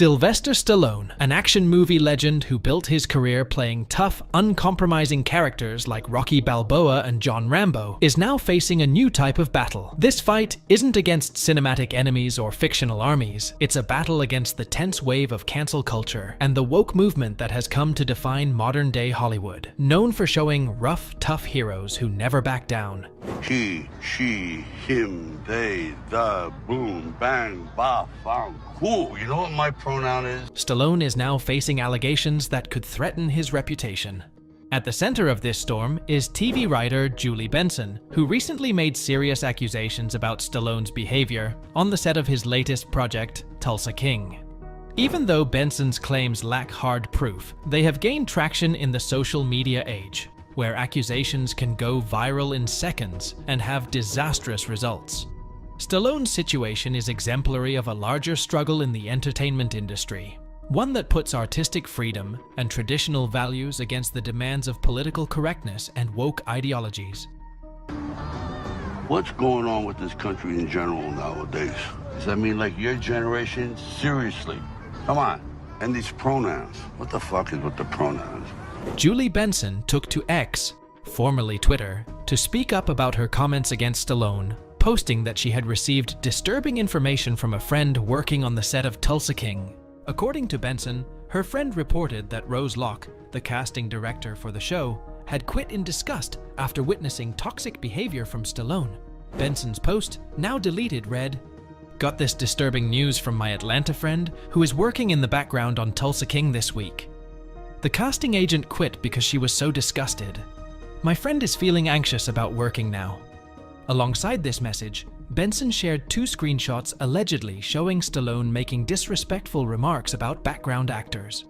Sylvester Stallone, an action movie legend who built his career playing tough, uncompromising characters like Rocky Balboa and John Rambo, is now facing a new type of battle. This fight isn't against cinematic enemies or fictional armies. It's a battle against the tense wave of cancel culture and the woke movement that has come to define modern-day Hollywood. Known for showing rough, tough heroes who never back down. He, she, him, they, the, boom, bang, ba, bang, cool. You know what my pronoun is? Stallone is now facing allegations that could threaten his reputation. At the center of this storm is TV writer Julie Benson, who recently made serious accusations about Stallone's behavior on the set of his latest project, Tulsa King. Even though Benson's claims lack hard proof, they have gained traction in the social media age, where accusations can go viral in seconds and have disastrous results. Stallone's situation is exemplary of a larger struggle in the entertainment industry, one that puts artistic freedom and traditional values against the demands of political correctness and woke ideologies. What's going on with this country in general nowadays? Does that mean like your generation? Seriously, come on. And these pronouns, what the fuck is with the pronouns? Julie Benson took to X, formerly Twitter, to speak up about her comments against Stallone, posting that she had received disturbing information from a friend working on the set of Tulsa King. According to Benson, her friend reported that Rose Locke, the casting director for the show, had quit in disgust after witnessing toxic behavior from Stallone. Benson's post, now deleted, read, "Got this disturbing news from my Atlanta friend who is working in the background on Tulsa King this week. The casting agent quit because she was so disgusted. My friend is feeling anxious about working now." Alongside this message, Benson shared 2 screenshots allegedly showing Stallone making disrespectful remarks about background actors.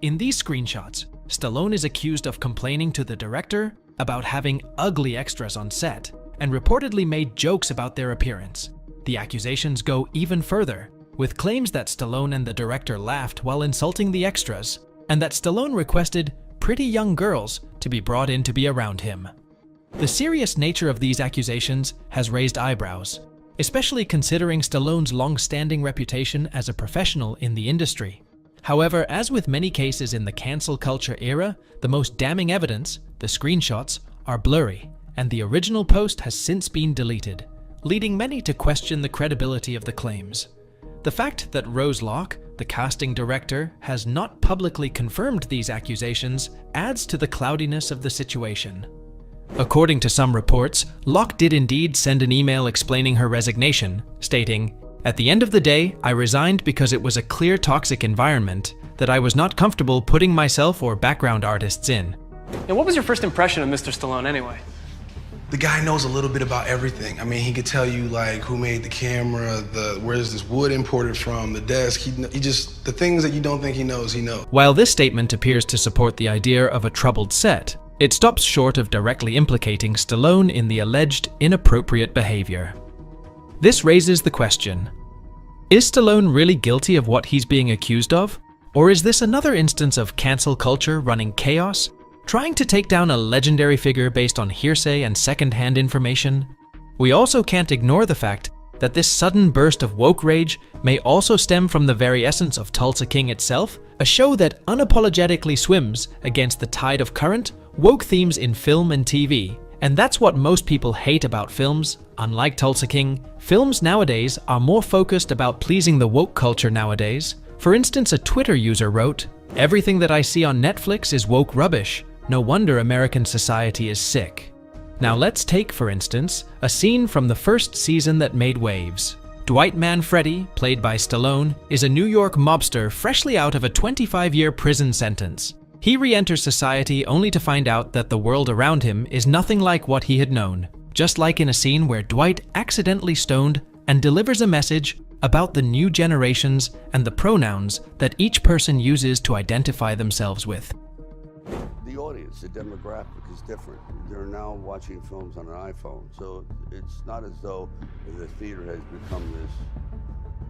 In these screenshots, Stallone is accused of complaining to the director about having ugly extras on set and reportedly made jokes about their appearance. The accusations go even further, with claims that Stallone and the director laughed while insulting the extras, and that Stallone requested pretty young girls to be brought in to be around him. The serious nature of these accusations has raised eyebrows, especially considering Stallone's long-standing reputation as a professional in the industry. However, as with many cases in the cancel culture era, the most damning evidence, the screenshots, are blurry, and the original post has since been deleted, leading many to question the credibility of the claims. The fact that Rose Locke, the casting director, has not publicly confirmed these accusations adds to the cloudiness of the situation. According to some reports, Locke did indeed send an email explaining her resignation, stating, "At the end of the day, I resigned because it was a clear toxic environment that I was not comfortable putting myself or background artists in." And what was your first impression of Mr. Stallone anyway? The guy knows a little bit about everything. I mean, he could tell you like who made the camera, where's this wood imported from, the desk. He just, the things that you don't think he knows, he knows. While this statement appears to support the idea of a troubled set, it stops short of directly implicating Stallone in the alleged inappropriate behavior. This raises the question, is Stallone really guilty of what he's being accused of? Or is this another instance of cancel culture running chaos, trying to take down a legendary figure based on hearsay and second-hand information? We also can't ignore the fact that this sudden burst of woke rage may also stem from the very essence of Tulsa King itself, a show that unapologetically swims against the tide of current, woke themes in film and TV. And that's what most people hate about films. Unlike Tulsa King, films nowadays are more focused about pleasing the woke culture nowadays. For instance, a Twitter user wrote, "Everything that I see on Netflix is woke rubbish. No wonder American society is sick." Now let's take, for instance, a scene from the first season that made waves. Dwight Manfredi, played by Stallone, is a New York mobster freshly out of a 25-year prison sentence. He re-enters society only to find out that the world around him is nothing like what he had known, just like in a scene where Dwight accidentally stoned and delivers a message about the new generations and the pronouns that each person uses to identify themselves with. The audience, the demographic is different. They're now watching films on an iPhone, so it's not as though the theater has become this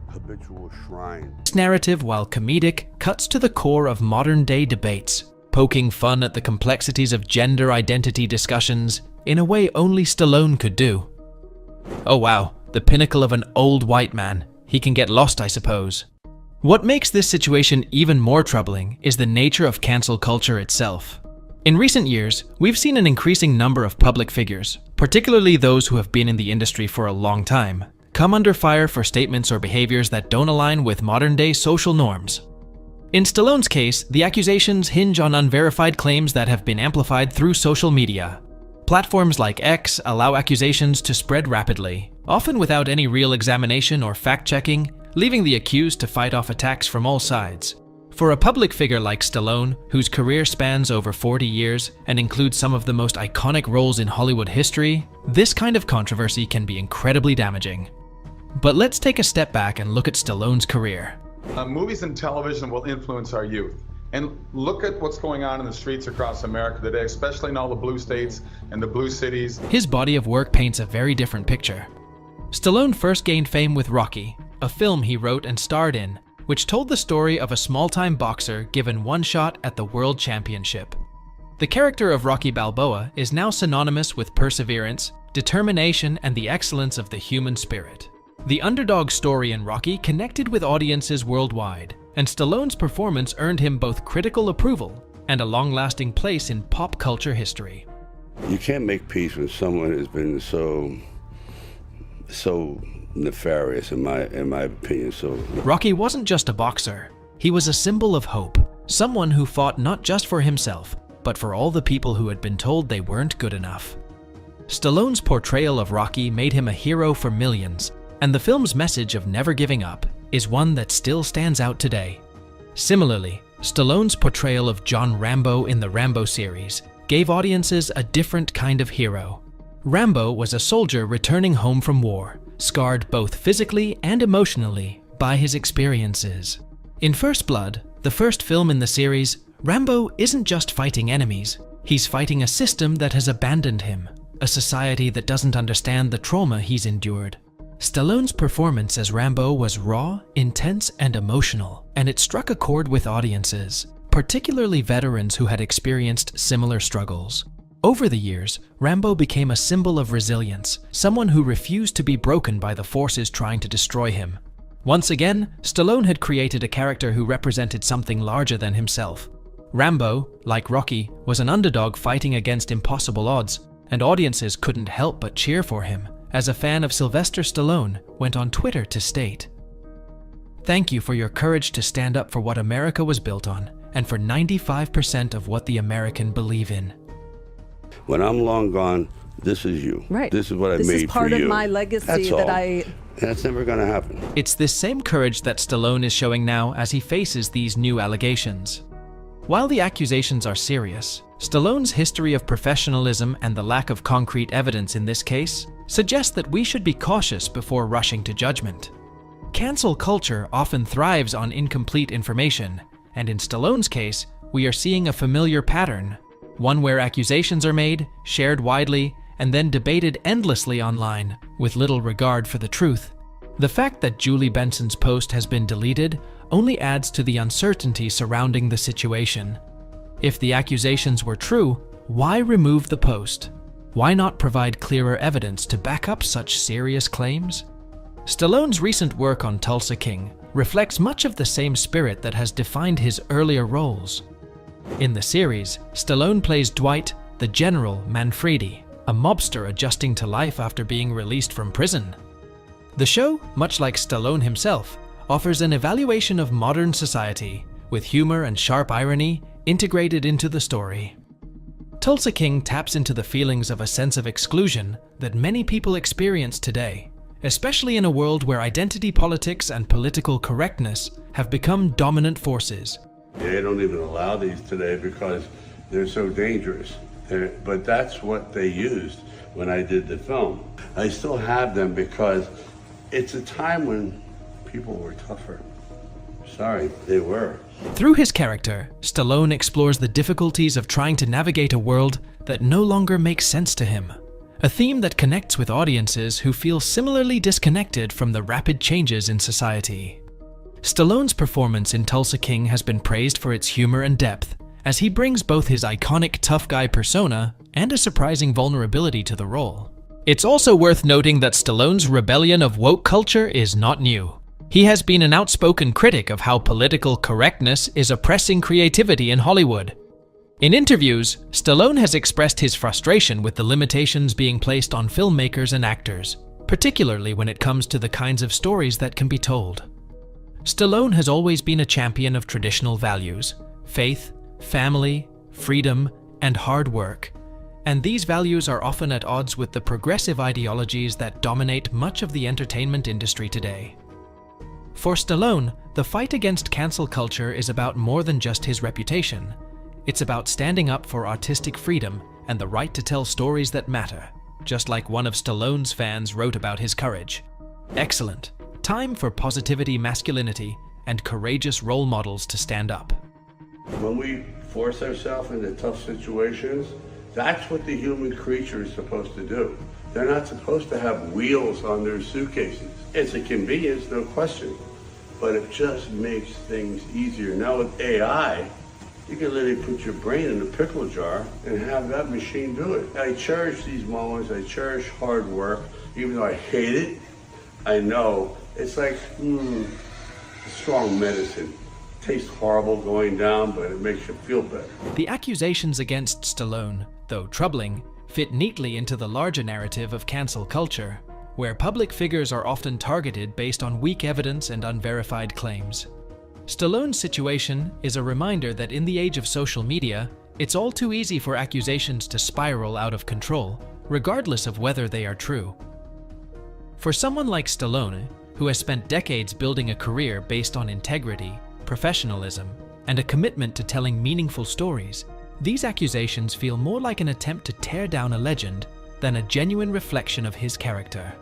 habitual shrine. This narrative, while comedic, cuts to the core of modern-day debates, poking fun at the complexities of gender identity discussions in a way only Stallone could do. Oh wow, the pinnacle of an old white man. He can get lost, I suppose. What makes this situation even more troubling is the nature of cancel culture itself. In recent years, we've seen an increasing number of public figures, particularly those who have been in the industry for a long time, come under fire for statements or behaviors that don't align with modern-day social norms. In Stallone's case, the accusations hinge on unverified claims that have been amplified through social media. Platforms like X allow accusations to spread rapidly, often without any real examination or fact-checking, leaving the accused to fight off attacks from all sides. For a public figure like Stallone, whose career spans over 40 years and includes some of the most iconic roles in Hollywood history, this kind of controversy can be incredibly damaging. But let's take a step back and look at Stallone's career. Movies and television will influence our youth. And look at what's going on in the streets across America today, especially in all the blue states and the blue cities. His body of work paints a very different picture. Stallone first gained fame with Rocky, a film he wrote and starred in, which told the story of a small-time boxer given one shot at the World Championship. The character of Rocky Balboa is now synonymous with perseverance, determination, and the excellence of the human spirit. The underdog story in Rocky connected with audiences worldwide, and Stallone's performance earned him both critical approval and a long-lasting place in pop culture history. You can't make peace when someone has been so nefarious, in my opinion. Rocky wasn't just a boxer. He was a symbol of hope, someone who fought not just for himself, but for all the people who had been told they weren't good enough. Stallone's portrayal of Rocky made him a hero for millions, and the film's message of never giving up is one that still stands out today. Similarly, Stallone's portrayal of John Rambo in the Rambo series gave audiences a different kind of hero. Rambo was a soldier returning home from war, scarred both physically and emotionally by his experiences. In First Blood, the first film in the series, Rambo isn't just fighting enemies, he's fighting a system that has abandoned him, a society that doesn't understand the trauma he's endured. Stallone's performance as Rambo was raw, intense, and emotional, and it struck a chord with audiences, particularly veterans who had experienced similar struggles. Over the years, Rambo became a symbol of resilience, someone who refused to be broken by the forces trying to destroy him. Once again, Stallone had created a character who represented something larger than himself. Rambo, like Rocky, was an underdog fighting against impossible odds, and audiences couldn't help but cheer for him, as a fan of Sylvester Stallone went on Twitter to state, "Thank you for your courage to stand up for what America was built on, and for 95% of what the American believe in." When I'm long gone, this is you. Right. This is what I made for you. This is part of my legacy. That's all. that That's never going to happen. It's this same courage that Stallone is showing now as he faces these new allegations. While the accusations are serious, Stallone's history of professionalism and the lack of concrete evidence in this case suggests that we should be cautious before rushing to judgment. Cancel culture often thrives on incomplete information, and in Stallone's case, we are seeing a familiar pattern, one where accusations are made, shared widely, and then debated endlessly online, with little regard for the truth. The fact that Julie Benson's post has been deleted only adds to the uncertainty surrounding the situation. If the accusations were true, why remove the post? Why not provide clearer evidence to back up such serious claims? Stallone's recent work on Tulsa King reflects much of the same spirit that has defined his earlier roles. In the series, Stallone plays Dwight, the General Manfredi, a mobster adjusting to life after being released from prison. The show, much like Stallone himself, offers an evaluation of modern society, with humor and sharp irony integrated into the story. Tulsa King taps into the feelings of a sense of exclusion that many people experience today, especially in a world where identity politics and political correctness have become dominant forces. They don't even allow these today because they're so dangerous. But that's what they used when I did the film. I still have them because it's a time when people were tougher. Sorry, they were. Through his character, Stallone explores the difficulties of trying to navigate a world that no longer makes sense to him. A theme that connects with audiences who feel similarly disconnected from the rapid changes in society. Stallone's performance in Tulsa King has been praised for its humor and depth, as he brings both his iconic tough guy persona and a surprising vulnerability to the role. It's also worth noting that Stallone's rebellion of woke culture is not new. He has been an outspoken critic of how political correctness is oppressing creativity in Hollywood. In interviews, Stallone has expressed his frustration with the limitations being placed on filmmakers and actors, particularly when it comes to the kinds of stories that can be told. Stallone has always been a champion of traditional values: faith, family, freedom, and hard work. And these values are often at odds with the progressive ideologies that dominate much of the entertainment industry today. For Stallone, the fight against cancel culture is about more than just his reputation. It's about standing up for artistic freedom and the right to tell stories that matter, just like one of Stallone's fans wrote about his courage. Excellent. Time for positivity, masculinity, and courageous role models to stand up. When we force ourselves into tough situations, that's what the human creature is supposed to do. They're not supposed to have wheels on their suitcases. It's a convenience, no question, but it just makes things easier. Now with AI, you can literally put your brain in a pickle jar and have that machine do it. I cherish these moments. I cherish hard work. Even though I hate it, I know it's like strong medicine. It tastes horrible going down, but it makes you feel better. The accusations against Stallone, though troubling, fit neatly into the larger narrative of cancel culture, where public figures are often targeted based on weak evidence and unverified claims. Stallone's situation is a reminder that in the age of social media, it's all too easy for accusations to spiral out of control, regardless of whether they are true. For someone like Stallone, who has spent decades building a career based on integrity, professionalism, and a commitment to telling meaningful stories, these accusations feel more like an attempt to tear down a legend than a genuine reflection of his character.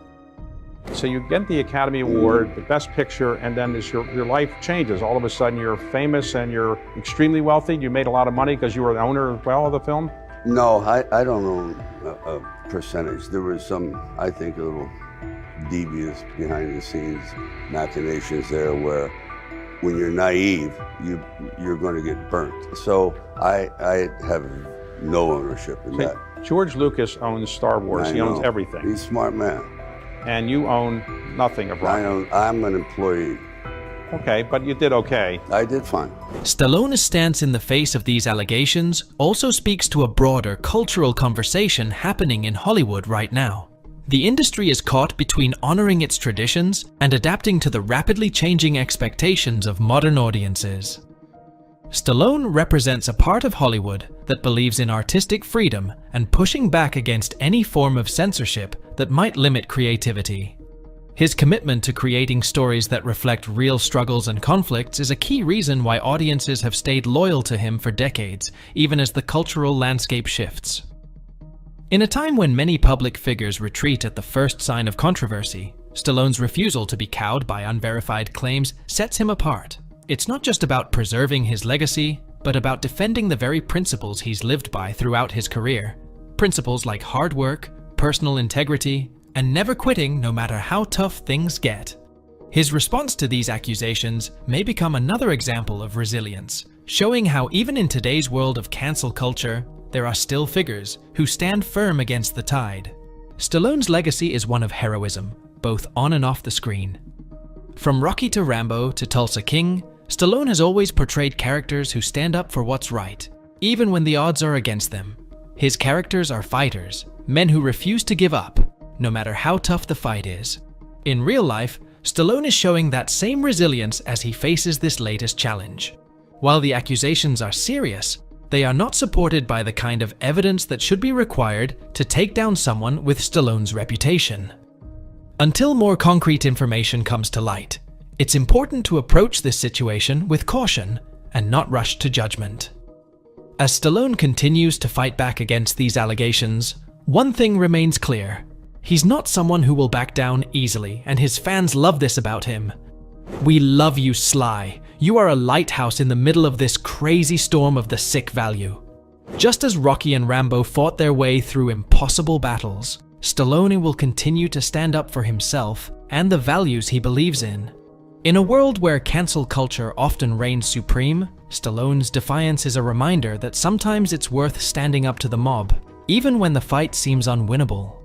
So you get the Academy Award, the Best Picture, and then your life changes. All of a sudden you're famous and you're extremely wealthy. You made a lot of money because you were the owner as well of the film? No, I don't own a percentage. There was some, I think, a little devious behind the scenes machinations there where when you're naive, you're going to get burnt. So I have no ownership in that. George Lucas owns Star Wars. He owns everything. He's a smart man. And you own nothing of Rocky. I'm an employee. Okay, but you did okay. I did fine. Stallone's stance in the face of these allegations also speaks to a broader cultural conversation happening in Hollywood right now. The industry is caught between honoring its traditions and adapting to the rapidly changing expectations of modern audiences. Stallone represents a part of Hollywood that believes in artistic freedom and pushing back against any form of censorship that might limit creativity. His commitment to creating stories that reflect real struggles and conflicts is a key reason why audiences have stayed loyal to him for decades, even as the cultural landscape shifts. In a time when many public figures retreat at the first sign of controversy, Stallone's refusal to be cowed by unverified claims sets him apart. It's not just about preserving his legacy, but about defending the very principles he's lived by throughout his career. Principles like hard work, personal integrity, and never quitting no matter how tough things get. His response to these accusations may become another example of resilience, showing how even in today's world of cancel culture, there are still figures who stand firm against the tide. Stallone's legacy is one of heroism, both on and off the screen. From Rocky to Rambo to Tulsa King, Stallone has always portrayed characters who stand up for what's right, even when the odds are against them. His characters are fighters, men who refuse to give up, no matter how tough the fight is. In real life, Stallone is showing that same resilience as he faces this latest challenge. While the accusations are serious, they are not supported by the kind of evidence that should be required to take down someone with Stallone's reputation. Until more concrete information comes to light, it's important to approach this situation with caution and not rush to judgment. As Stallone continues to fight back against these allegations, one thing remains clear. He's not someone who will back down easily, and his fans love this about him. "We love you, Sly. You are a lighthouse in the middle of this crazy storm of the sick value." Just as Rocky and Rambo fought their way through impossible battles, Stallone will continue to stand up for himself and the values he believes in. In a world where cancel culture often reigns supreme, Stallone's defiance is a reminder that sometimes it's worth standing up to the mob, even when the fight seems unwinnable.